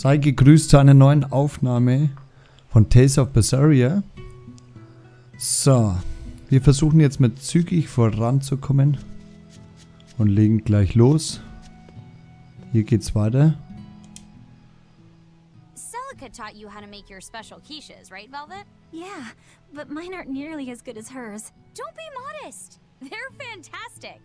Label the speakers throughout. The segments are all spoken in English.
Speaker 1: Sei gegrüßt zu einer neuen Aufnahme von Tales of Berseria. So, wir versuchen jetzt mit zügig voranzukommen und legen gleich los. Hier geht's weiter.
Speaker 2: Celica taught you how to make your special quiches, right, Velvet?
Speaker 3: Yeah, but mine aren't nearly as good as hers.
Speaker 2: Don't be modest. They're fantastic.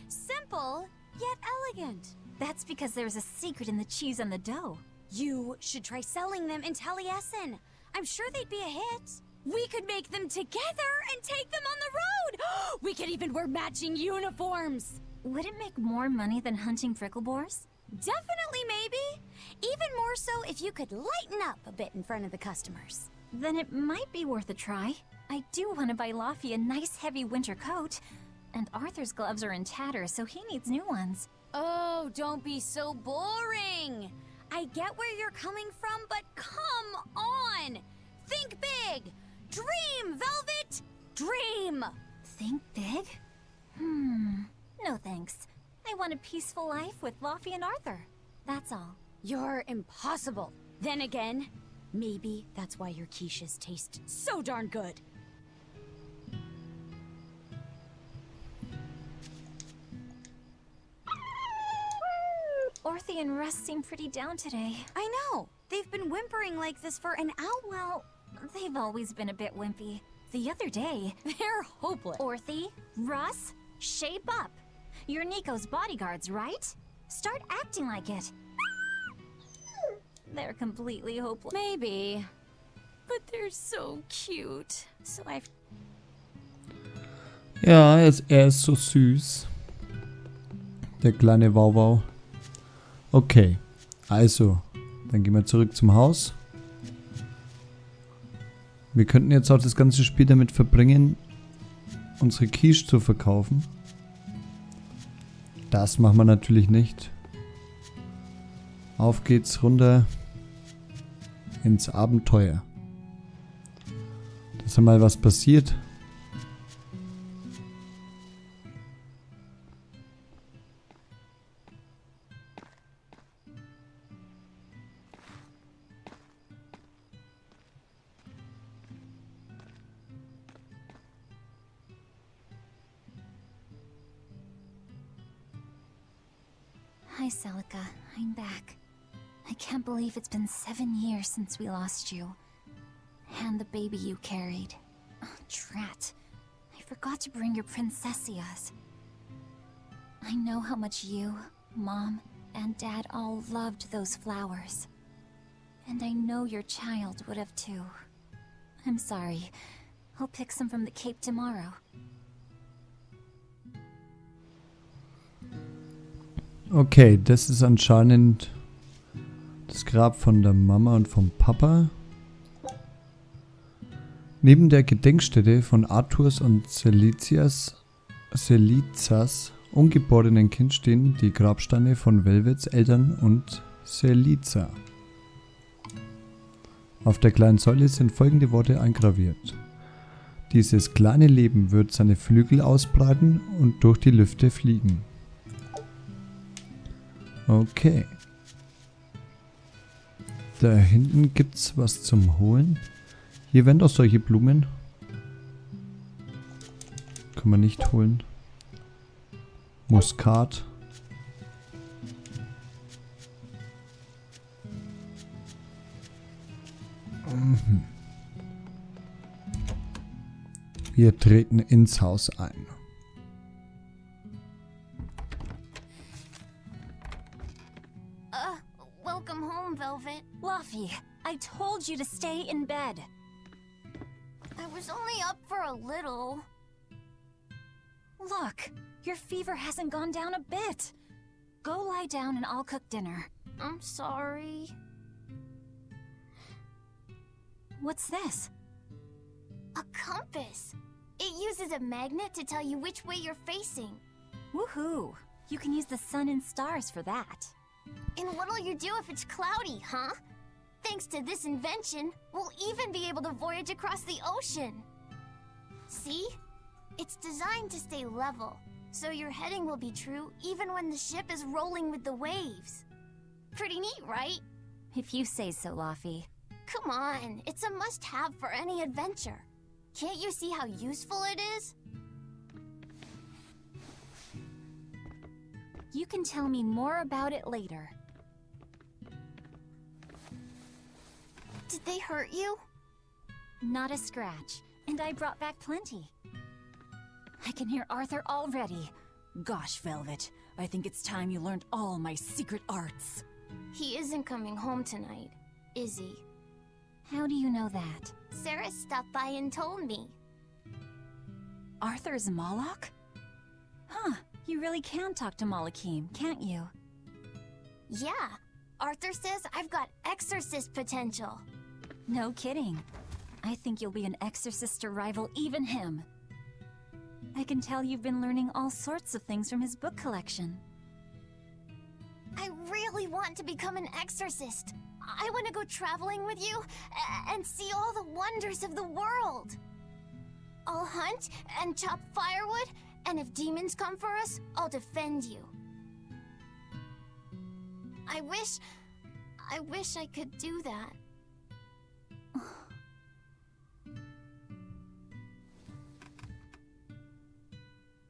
Speaker 2: Simple, yet elegant.
Speaker 3: That's because there's a secret in the cheese on the dough.
Speaker 2: You should try selling them in Taliesin. I'm sure they'd be a hit. We could make them together and take them on the road. We could even wear matching uniforms.
Speaker 3: Would it make more money than hunting fricklebores?
Speaker 2: Definitely, maybe. Even more so if you could lighten up a bit in front of the customers.
Speaker 3: Then it might be worth a try. I do want to buy Laphi a nice heavy winter coat. And Arthur's gloves are in tatters, so he needs new ones.
Speaker 2: Oh, don't be so boring. I get where you're coming from, but come on. Think big. Dream, Velvet. Dream.
Speaker 3: Think big? No thanks. I want a peaceful life with Laphi and Arthur. That's all.
Speaker 2: You're impossible. Then again, maybe that's why your quiches taste so darn good.
Speaker 3: Orthy and Russ seem pretty down today.
Speaker 2: I know. They've been whimpering like this for an hour.
Speaker 3: Well, they've always been a bit wimpy. The other day...
Speaker 2: They're hopeless.
Speaker 3: Orthy, Russ, shape up. You're Nico's bodyguards, right? Start acting like it. They're completely hopeless.
Speaker 2: Maybe. But they're so cute. So I've...
Speaker 1: Ja, er ist so süß. Der kleine Wauwau. Okay, also, dann gehen wir zurück zum Haus. Wir könnten jetzt auch das ganze Spiel damit verbringen, unsere Quiche zu verkaufen. Das machen wir natürlich nicht. Auf geht's runter ins Abenteuer. Dass einmal was passiert.
Speaker 3: Hi, Celica. I'm back. I can't believe it's been 7 years since we lost you. And the baby you carried. Oh, drat. I forgot to bring your princessias. I know how much you, Mom, and Dad all loved those flowers. And I know your child would have too. I'm sorry. I'll pick some from the Cape tomorrow.
Speaker 1: Okay, das ist anscheinend das Grab von der Mama und vom Papa. Neben der Gedenkstätte von Arthurs und Selizas ungeborenen Kind stehen die Grabsteine von Velvets Eltern und Seliza. Auf der kleinen Säule sind folgende Worte eingraviert. Dieses kleine Leben wird seine Flügel ausbreiten und durch die Lüfte fliegen. Okay. Da hinten gibt's was zum Holen. Hier werden doch solche Blumen. Können wir nicht holen. Muskat. Wir treten ins Haus ein.
Speaker 2: Welcome home, Velvet.
Speaker 3: Laphi, I told you to stay in bed.
Speaker 2: I was only up for a little.
Speaker 3: Look, your fever hasn't gone down a bit. Go lie down and I'll cook dinner.
Speaker 2: I'm sorry.
Speaker 3: What's this?
Speaker 2: A compass. It uses a magnet to tell you which way you're facing.
Speaker 3: Woohoo! You can use the sun and stars for that.
Speaker 2: And what'll you do if it's cloudy, huh? Thanks to this invention, we'll even be able to voyage across the ocean. See? It's designed to stay level, so your heading will be true even when the ship is rolling with the waves. Pretty neat, right?
Speaker 3: If you say so, Laphi.
Speaker 2: Come on, it's a must-have for any adventure. Can't you see how useful it is?
Speaker 3: You can tell me more about it later.
Speaker 2: Did they hurt you?
Speaker 3: Not a scratch, and I brought back plenty. I can hear Arthur already.
Speaker 4: Gosh, Velvet, I think it's time you learned all my secret arts.
Speaker 2: He isn't coming home tonight, is he?
Speaker 3: How do you know that?
Speaker 2: Sarah stopped by and told me.
Speaker 4: Arthur's Moloch?
Speaker 3: Huh, you really can talk to Malakim, can't you?
Speaker 2: Yeah, Arthur says I've got exorcist potential.
Speaker 3: No kidding. I think you'll be an exorcist to rival even him. I can tell you've been learning all sorts of things from his book collection.
Speaker 2: I really want to become an exorcist. I want to go traveling with you and see all the wonders of the world. I'll hunt and chop firewood, and if demons come for us, I'll defend you. I wish I could do that.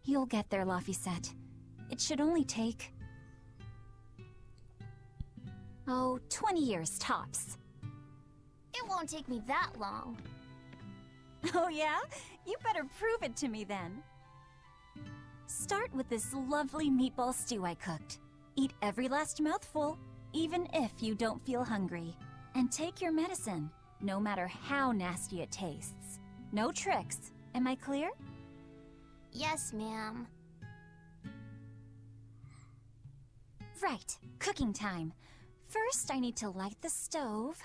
Speaker 3: You'll get there, Laphi. It should only take... 20 years tops.
Speaker 2: It won't take me that long.
Speaker 3: Oh yeah? You better prove it to me then. Start with this lovely meatball stew I cooked. Eat every last mouthful, even if you don't feel hungry. And take your medicine, no matter how nasty it tastes. No tricks. Am I clear?
Speaker 2: Yes, ma'am.
Speaker 3: Right, cooking time. First, I need to light the stove.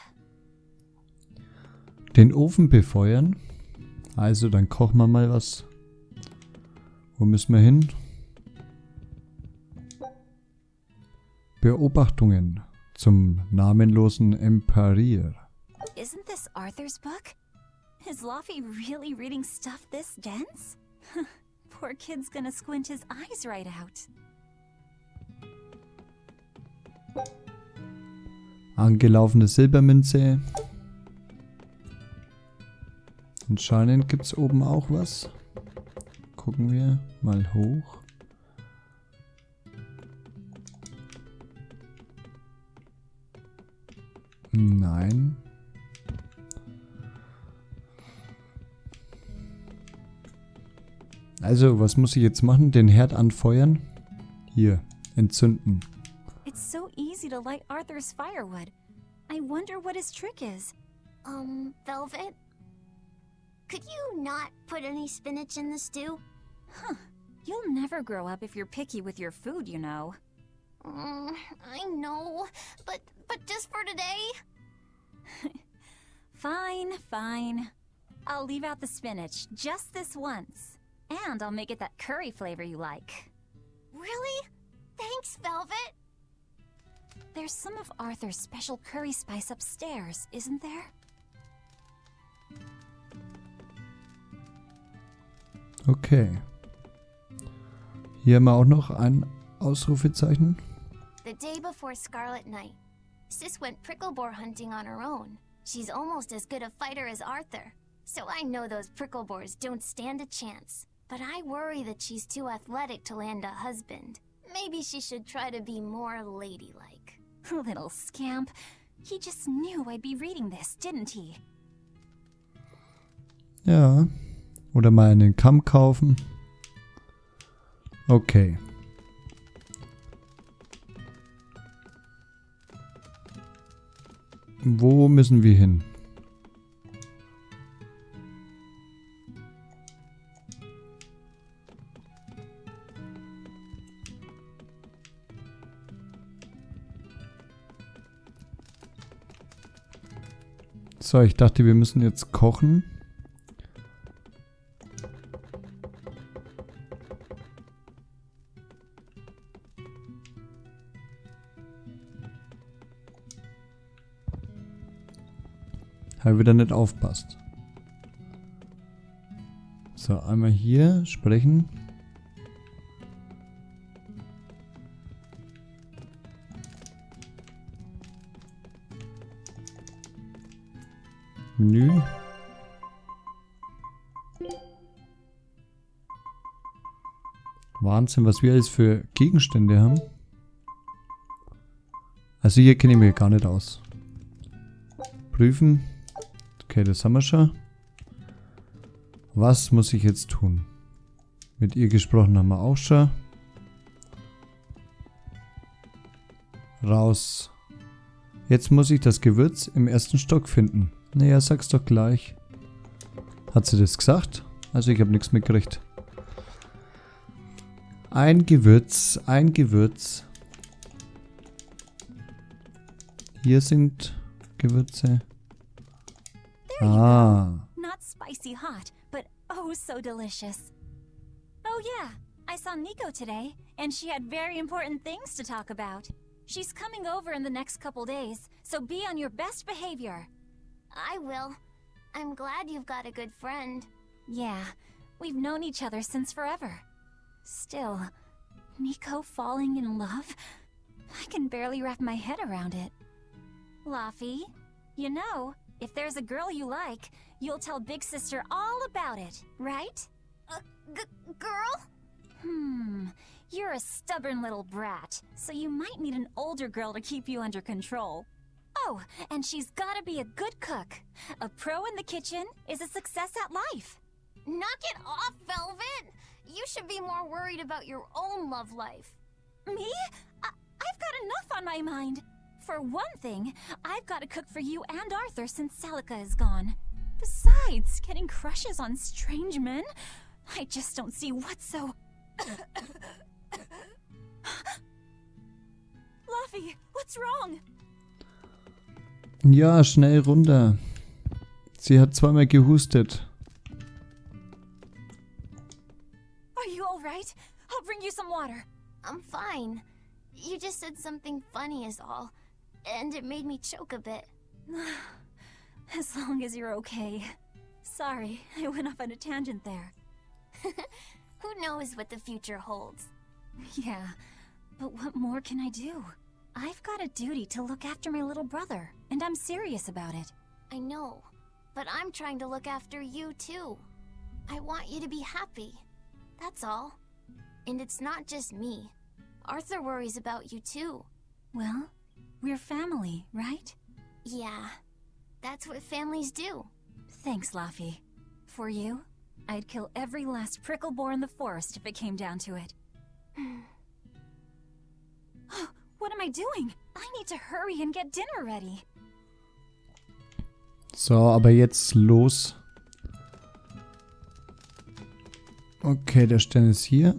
Speaker 1: Den Ofen befeuern. Also, dann kochen wir mal was. Wo müssen wir hin? Beobachtungen zum namenlosen Empirier.
Speaker 3: Isn't this Arthur's book? Is Laphi really reading stuff this dense? Poor kid's gonna squint his eyes right out.
Speaker 1: Angelaufene Silbermünze. Anscheinend gibt es oben auch was. Gucken wir mal hoch. Nein. Also, was muss ich jetzt machen? Den Herd anfeuern? Hier, entzünden.
Speaker 3: It's so easy to light Arthur's firewood. I wonder what his trick is.
Speaker 2: Velvet? Could you not put any spinach in the stew?
Speaker 3: Huh. You'll never grow up if you're picky with your food, you know.
Speaker 2: I know, but just for today?
Speaker 3: Fine, fine. I'll leave out the spinach just this once. And I'll make it that curry flavor you like.
Speaker 2: Really? Thanks, Velvet.
Speaker 3: There's some of Arthur's special curry spice upstairs, isn't there?
Speaker 1: Okay. Hier haben wir auch noch ein Ausrufezeichen.
Speaker 2: The day before Scarlet Night, Sis went prickle-boar hunting on her own. She's almost as good a fighter as Arthur, so I know those prickle-boars don't stand a chance. But I worry that she's too athletic to land a husband. Maybe she should try to be more ladylike.
Speaker 3: Little scamp. He just knew I'd be reading this, didn't he?
Speaker 1: Ja. Oder mal einen Kamm kaufen. Okay. Wo müssen wir hin? So, ich dachte, wir müssen jetzt kochen. Habe wieder nicht aufpasst. So, einmal hier sprechen. Menü. Wahnsinn, was wir alles für Gegenstände haben. Also hier kenne ich mich gar nicht aus. Prüfen. Okay, das haben wir schon. Was muss ich jetzt tun? Mit ihr gesprochen haben wir auch schon. Raus. Jetzt muss ich das Gewürz im ersten Stock finden. Naja, sag's doch gleich. Hat sie das gesagt? Also ich habe nichts mitgekriegt. Ein Gewürz, ein Gewürz. Hier sind Gewürze.
Speaker 3: There you
Speaker 1: Ah.
Speaker 3: go. Not spicy hot, but oh so delicious. Oh yeah, I saw Nico today, and she had very important things to talk about. She's coming over in the next couple days, so be on your best behavior.
Speaker 2: I will. I'm glad you've got a good friend.
Speaker 3: Yeah, we've known each other since forever. Still, Nico falling in love? I can barely wrap my head around it. Laphi, you know, if there's a girl you like, you'll tell Big Sister all about it, right?
Speaker 2: Girl?
Speaker 3: You're a stubborn little brat, so you might need an older girl to keep you under control. Oh, and she's gotta be a good cook. A pro in the kitchen is a success at life.
Speaker 2: Knock it off, Velvet! You should be more worried about your own love life.
Speaker 3: Me? I've got enough on my mind. For one thing, I've got to cook for you and Arthur since Celica is gone. Besides, getting crushes on strange men? I just don't see what's so... Laphi, what's wrong?
Speaker 1: Ja, schnell runter. Sie hat zweimal gehustet.
Speaker 3: Are you alright? I'll bring you some water.
Speaker 2: I'm fine. You just said something funny is all, and it made me choke a bit.
Speaker 3: As long as you're okay. Sorry, I went off on a tangent there.
Speaker 2: Who knows what the future holds?
Speaker 3: Yeah, but what more can I do? I've got a duty to look after my little brother, and I'm serious about it.
Speaker 2: I know, but I'm trying to look after you too. I want you to be happy. That's all. And it's not just me. Arthur worries about you too.
Speaker 3: Well, we're family, right?
Speaker 2: Yeah, that's what families do.
Speaker 3: Thanks, Laphi. For you, I'd kill every last prickle boar in the forest if it came down to it. What am I doing? I need to hurry and get dinner ready.
Speaker 1: So, aber jetzt los. Okay, der Stern ist hier.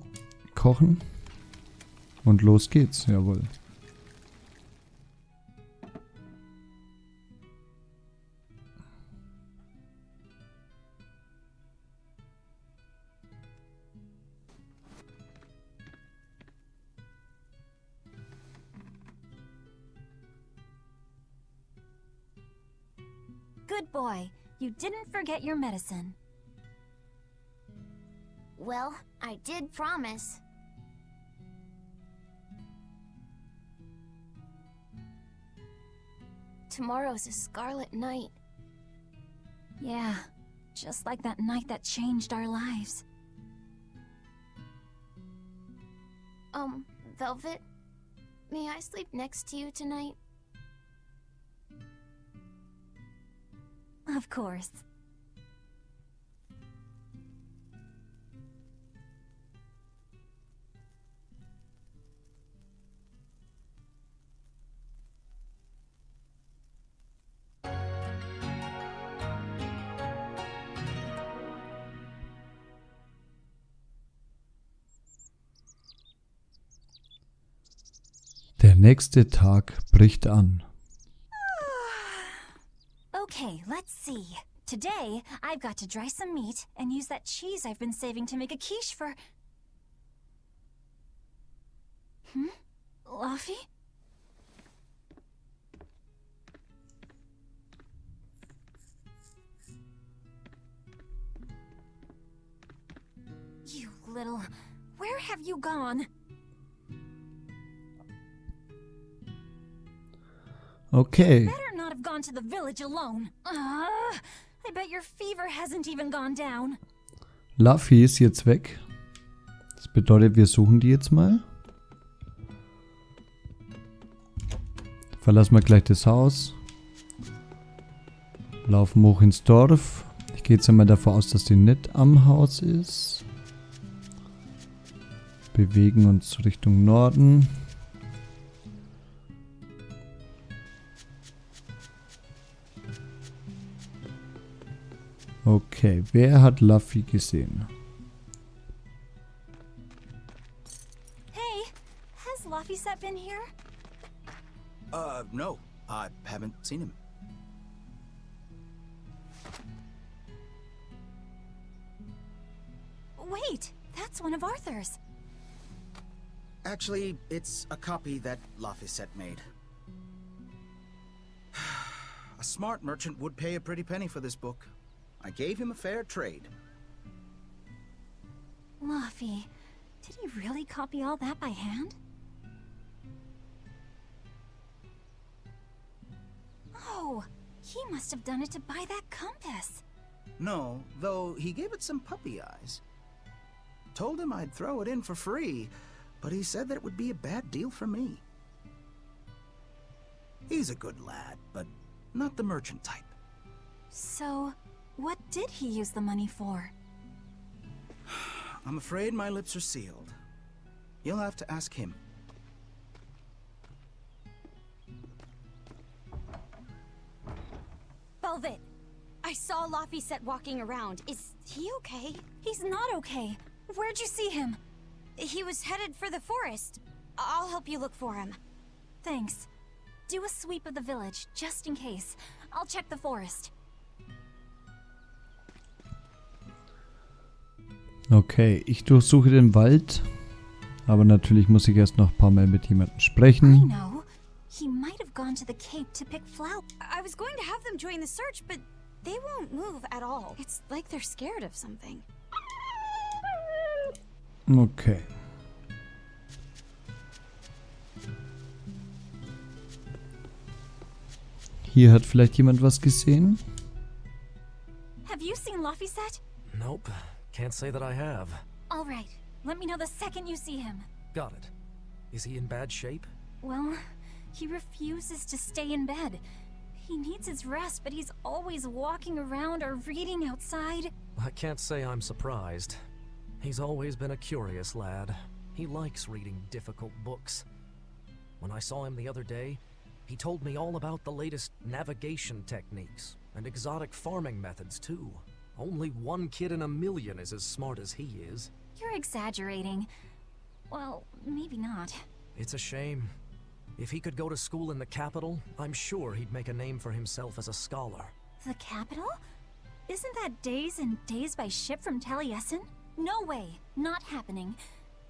Speaker 1: Kochen. Und los geht's, jawohl.
Speaker 3: Good boy. You didn't forget your medicine.
Speaker 2: Well, I did promise. Tomorrow's a scarlet night.
Speaker 3: Yeah, just like that night that changed our lives.
Speaker 2: Velvet, may I sleep next to you tonight?
Speaker 3: Of course.
Speaker 1: Der nächste Tag bricht an.
Speaker 3: Okay, let's see. Today, I've got to dry some meat and use that cheese I've been saving to make a quiche for... Laphi? You little... Where have you gone?
Speaker 1: Okay.
Speaker 3: Better not have gone to the village alone. I bet your fever hasn't even gone down.
Speaker 1: Laphi ist jetzt weg. Das bedeutet, wir suchen die jetzt mal. Verlassen wir gleich das Haus. Laufen hoch ins Dorf. Ich gehe jetzt einmal davon aus, dass die nicht am Haus ist. Bewegen uns Richtung Norden. Okay, wer hat Laphi gesehen?
Speaker 3: Hey, has Laphi been here?
Speaker 5: No. I haven't seen him.
Speaker 3: Wait, that's one of Arthur's.
Speaker 5: Actually, it's a copy that Laphi made. A smart merchant would pay a pretty penny for this book. I gave him a fair trade.
Speaker 3: Laphi, did he really copy all that by hand? Oh, he must have done it to buy that compass.
Speaker 5: No, though he gave it some puppy eyes. Told him I'd throw it in for free, but he said that it would be a bad deal for me. He's a good lad, but not the merchant type.
Speaker 3: So, what did he use the money for?
Speaker 5: I'm afraid my lips are sealed. You'll have to ask him.
Speaker 2: Velvet, I saw Laphi walking around. Is he okay?
Speaker 3: He's not okay. Where'd you see him?
Speaker 2: He was headed for the forest. I'll help you look for him.
Speaker 3: Thanks. Do a sweep of the village, just in case. I'll check the forest.
Speaker 1: Okay, ich durchsuche den Wald. Aber natürlich muss ich erst noch ein paar Mal mit jemandem
Speaker 3: I
Speaker 1: sprechen.
Speaker 3: know. He might have gone to the cape to pick flowers.
Speaker 2: I was going to have them join the search, but they won't move at all. It's like they're scared of something.
Speaker 1: Okay. Hier hat vielleicht jemand was gesehen.
Speaker 3: Have you seen Laphi?
Speaker 6: Nope. Can't say that I have.
Speaker 3: All right. Let me know the second you see him.
Speaker 6: Got it. Is he in bad shape?
Speaker 3: Well, he refuses to stay in bed. He needs his rest, but he's always walking around or reading outside.
Speaker 6: I can't say I'm surprised. He's always been a curious lad. He likes reading difficult books. When I saw him the other day, he told me all about the latest navigation techniques and exotic farming methods too. Only one kid in a million is as smart as he is.
Speaker 3: You're exaggerating. Well, maybe not.
Speaker 6: It's a shame. If he could go to school in the capital, I'm sure he'd make a name for himself as a scholar.
Speaker 3: The capital? Isn't that days and days by ship from Taliesin? No way. Not happening.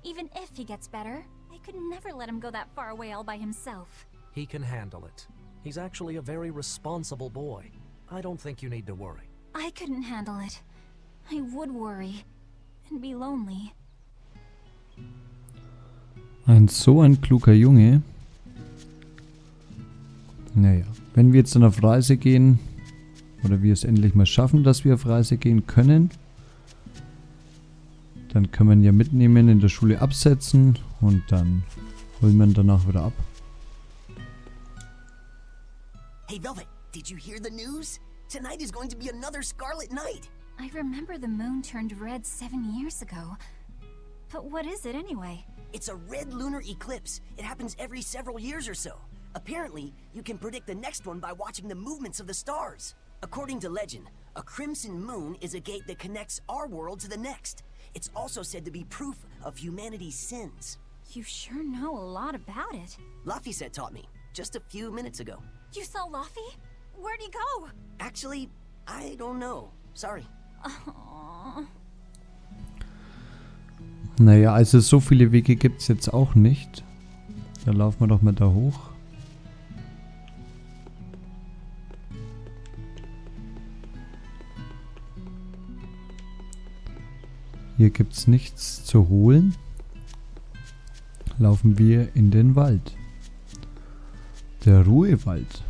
Speaker 3: Even if he gets better, I could never let him go that far away all by himself.
Speaker 6: He can handle it. He's actually a very responsible boy. I don't think you need to worry.
Speaker 3: I couldn't handle it. I would worry. And be lonely.
Speaker 1: So ein kluger Junge. Naja, wenn wir jetzt dann auf Reise gehen, oder wir es endlich mal schaffen, dass wir auf Reise gehen können, dann können wir ihn ja mitnehmen, in der Schule absetzen und dann holen wir ihn danach wieder ab.
Speaker 7: Hey Velvet, did you hear the news? Tonight is going to be another scarlet night.
Speaker 3: I remember the moon turned red 7 years ago. But what is it anyway?
Speaker 7: It's a red lunar eclipse. It happens every several years or so. Apparently, you can predict the next one by watching the movements of the stars. According to legend, a crimson moon is a gate that connects our world to the next. It's also said to be proof of humanity's sins.
Speaker 3: You sure know a lot about it.
Speaker 7: Laphi taught me, just a few minutes ago.
Speaker 3: You saw Laphi? Where'd he go?
Speaker 7: Actually, I don't know. Sorry.
Speaker 3: Aww.
Speaker 1: Naja, also so viele Wege gibt es jetzt auch nicht. Da laufen wir doch mal da hoch. Hier gibt es nichts zu holen. Laufen wir in den Wald. Der Ruhewald.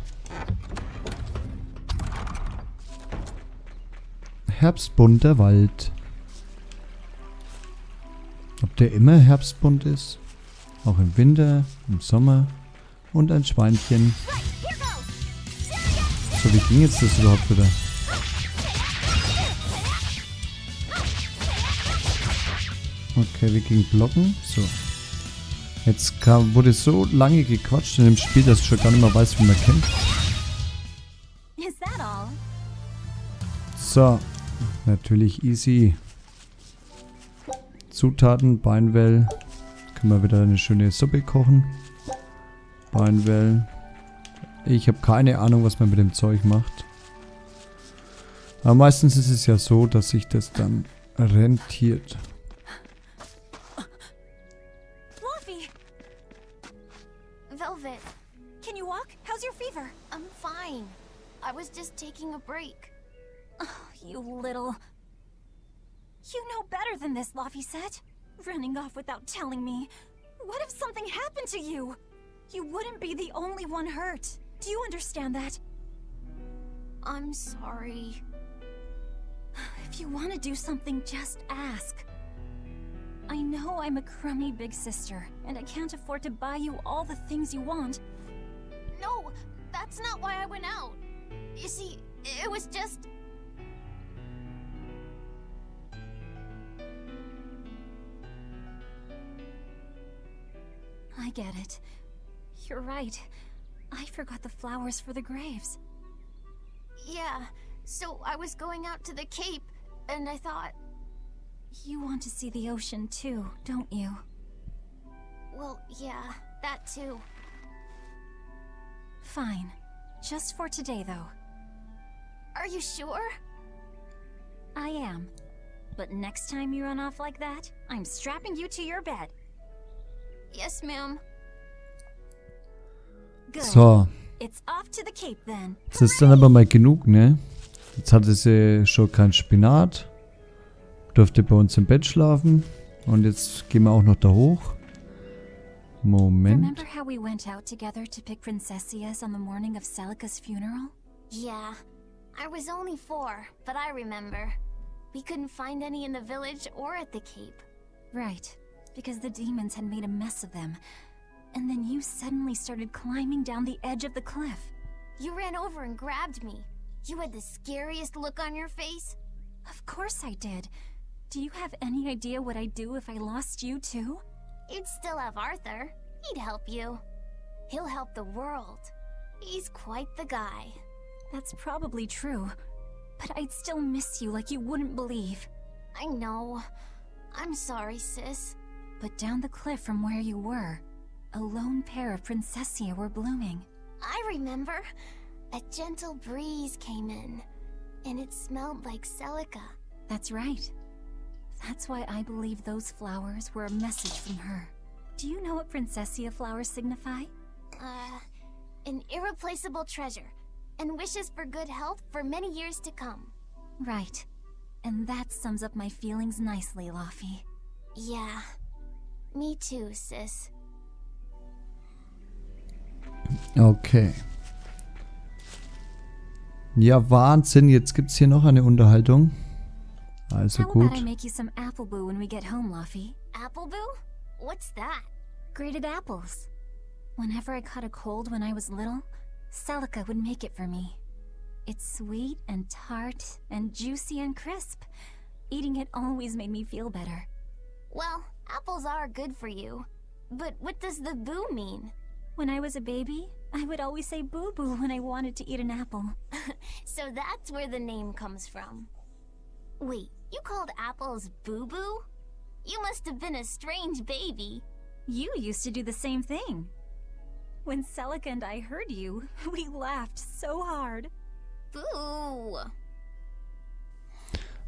Speaker 1: herbstbunter Wald. Ob der immer herbstbunt ist? Auch im Winter, im Sommer und ein Schweinchen. So, wie ging jetzt das überhaupt wieder? Okay, wir gingen blocken. So. Jetzt wurde so lange gequatscht in dem Spiel, dass ich schon gar nicht mehr weiß, wie man kämpft.
Speaker 3: Is that all?
Speaker 1: So. Natürlich easy. Zutaten, Beinwell. Können wir wieder eine schöne Suppe kochen. Beinwell. Ich habe keine Ahnung, was man mit dem Zeug macht. Aber meistens ist es ja so, dass sich das dann rentiert.
Speaker 3: Laphi!
Speaker 2: Velvet,
Speaker 3: Can you walk? How's your fever?
Speaker 2: I'm fine. I was just taking a break.
Speaker 3: You little... You know better than this, Laphi said. Running off without telling me. What if something happened to you? You wouldn't be the only one hurt. Do you understand that?
Speaker 2: I'm sorry.
Speaker 3: If you want to do something, just ask. I know I'm a crummy big sister, and I can't afford to buy you all the things you want.
Speaker 2: No, that's not why I went out. You see, it was just...
Speaker 3: I get it. You're right. I forgot the flowers for the graves.
Speaker 2: Yeah, so I was going out to the Cape, and I thought,
Speaker 3: You want to see the ocean too, don't you?
Speaker 2: well, yeah, that too.
Speaker 3: Fine. Just for today, though.
Speaker 2: Are you sure?
Speaker 3: I am. But next time you run off like that, I'm strapping you to your bed.
Speaker 2: Yes, ma'am.
Speaker 3: Good.
Speaker 1: So,
Speaker 3: It's off to the Cape then.
Speaker 1: das ist dann aber mal genug, ne? Jetzt hatte sie schon kein Spinat. Durfte bei uns im Bett schlafen. Und jetzt gehen wir auch noch da hoch. Moment.
Speaker 3: Remember how we went out together to pick princessias on the morning of Celica's funeral?
Speaker 2: Yeah, I was only 4, but I remember. We couldn't find any in the village or at the Cape.
Speaker 3: Right, because the demons had made a mess of them. And then you suddenly started climbing down the edge of the cliff.
Speaker 2: You ran over and grabbed me. You had the scariest look on your face.
Speaker 3: Of course I did. Do you have any idea what I'd do if I lost you too?
Speaker 2: You'd still have Arthur. He'd help you. He'll help the world. He's quite the guy.
Speaker 3: That's probably true. But I'd still miss you like you wouldn't believe.
Speaker 2: I know. I'm sorry, sis.
Speaker 3: But down the cliff from where you were, a lone pair of princessia were blooming.
Speaker 2: I remember. A gentle breeze came in, and it smelled like Celica.
Speaker 3: That's right. That's why I believe those flowers were a message from her. Do you know what princessia flowers signify?
Speaker 2: An irreplaceable treasure, and wishes for good health for many years to come.
Speaker 3: Right. And that sums up my feelings nicely, Laphi.
Speaker 2: Yeah. Me too, sis.
Speaker 1: Okay. Ja, Wahnsinn. Jetzt gibt's hier noch eine Unterhaltung. Also
Speaker 3: How
Speaker 1: gut.
Speaker 3: about I make you some apple boo when we get home, Laphi?
Speaker 2: Apple Boo? What's that?
Speaker 3: Grated apples. Whenever I caught a cold when I was little, Celica would make it for me. It's sweet and tart and juicy and crisp. Eating it always made me feel better.
Speaker 2: Well, apples are good for you. But what does the boo mean?
Speaker 3: When I was a baby, I would always say boo-boo when I wanted to eat an apple.
Speaker 2: So that's where the name comes from. Wait, you called apples boo-boo? You must have been a strange baby.
Speaker 3: You used to do the same thing. When Celica and I heard you, we laughed so hard.
Speaker 2: Boo!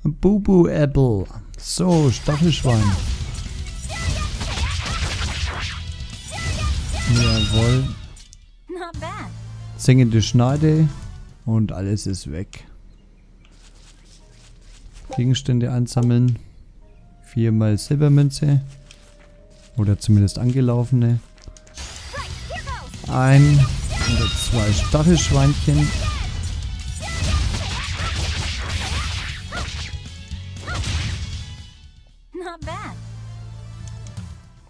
Speaker 1: Bubu-Apple. So, Stachelschwein. Jawohl.
Speaker 3: Not bad.
Speaker 1: Singende Schneide. Und alles ist weg. Gegenstände einsammeln. 4-mal Silbermünze. Oder zumindest angelaufene. 1 oder 2 Stachelschweinchen.
Speaker 3: Not bad.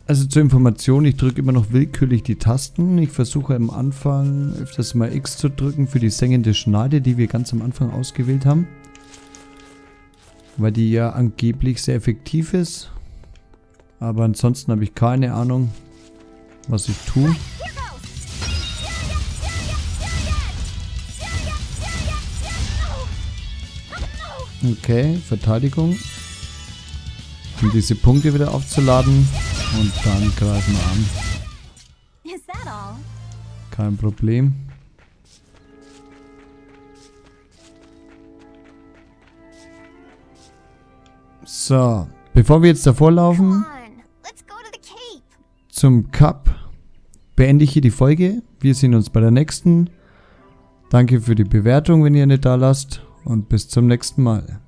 Speaker 1: Also zur Information, ich drücke immer noch willkürlich die Tasten. Ich versuche am Anfang öfters mal X zu drücken für die sengende Schneide, die wir ganz am Anfang ausgewählt haben. Weil die ja angeblich sehr effektiv ist. Aber ansonsten habe ich keine Ahnung, was ich tue. Okay, Verteidigung. Um diese Punkte wieder aufzuladen. Und dann greifen wir an.
Speaker 3: Is that all?
Speaker 1: Kein Problem. So, bevor wir jetzt davor laufen,
Speaker 2: Come on, let's go to the Cape.
Speaker 1: zum Cup, beende ich hier die Folge. Wir sehen uns bei der nächsten. Danke für die Bewertung, wenn ihr eine da lasst. Und bis zum nächsten Mal.